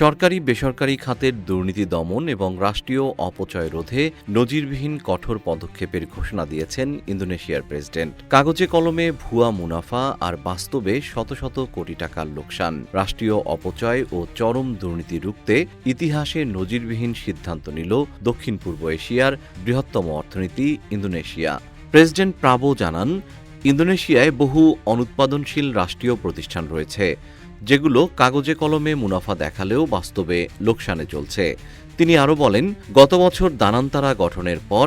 সরকারি বেসরকারি খাতের দুর্নীতি দমন এবং রাষ্ট্রীয় অপচয় রোধে নজিরবিহীন কঠোর পদক্ষেপের ঘোষণা দিয়েছেন ইন্দোনেশিয়ার প্রেসিডেন্ট। কাগজে কলমে ভুয়া মুনাফা আর বাস্তবে শত শত কোটি টাকার লোকসান, রাষ্ট্রীয় অপচয় ও চরম দুর্নীতি রুখতে ইতিহাসে নজিরবিহীন সিদ্ধান্ত নিল দক্ষিণ পূর্ব এশিয়ার বৃহত্তম অর্থনীতি ইন্দোনেশিয়া। প্রেসিডেন্ট প্রাবো জানান, ইন্দোনেশিয়ায় বহু অনুৎপাদনশীল রাষ্ট্রীয় প্রতিষ্ঠান রয়েছে, যেগুলো কাগজে কলমে মুনাফা দেখালেও বাস্তবে লোকসানে চলছে। তিনি আরও বলেন, গত বছর দানান্তারা গঠনের পর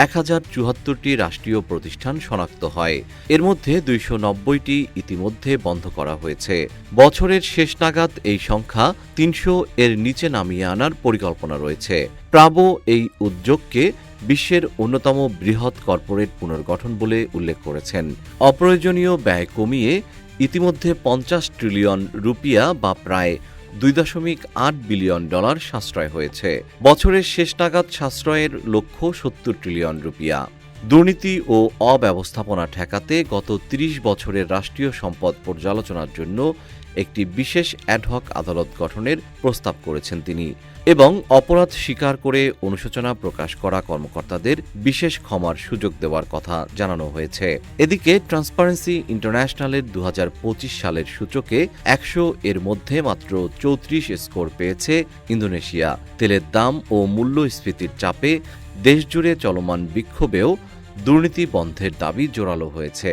1074টি রাষ্ট্রীয় প্রতিষ্ঠান শনাক্ত হয়। এর মধ্যে 290টি ইতিমধ্যে বন্ধ করা হয়েছে। বছরের শেষ নাগাদ এই সংখ্যা 300 এর নিচে নামিয়ে আনার পরিকল্পনা রয়েছে। প্রাবো এই উদ্যোগকে বিশ্বের অন্যতম বৃহৎ কর্পোরেট পুনর্গঠন বলে উল্লেখ করেছেন। অপ্রয়োজনীয় ব্যয় কমিয়ে ইতিমধ্যে 50 ট্রিলিয়ন রুপিয়া বা প্রায় $2.8 বিলিয়ন সাশ্রয় হয়েছে। বছরের শেষ নাগাদ সাশ্রয়ের লক্ষ্য 70 ট্রিলিয়ন রুপিয়া। দুর্নীতি ও অব্যবস্থাপনা ঠেকাতে গত 30 বছরের রাষ্ট্রীয় সম্পদ পর্যালোচনার জন্য একটি বিশেষ অ্যাডহক আদালত গঠনের প্রস্তাব করেছেন তিনি, এবং অপরাধ স্বীকার করে অনুশোচনা প্রকাশ করা কর্মকর্তাদের বিশেষ ক্ষমার সুযোগ দেওয়ার কথা জানানো হয়েছে। এদিকে ট্রান্সপারেন্সি ইন্টারন্যাশনালের 2025 সালের সূচকে 100 এর মধ্যে মাত্র 34 স্কোর পেয়েছে ইন্দোনেশিয়া। তেলের দাম ও মূল্যস্ফীতির চাপে দেশজুড়ে চলমান বিক্ষোভেও দুর্নীতি বন্ধের দাবি জোরালো হয়েছে।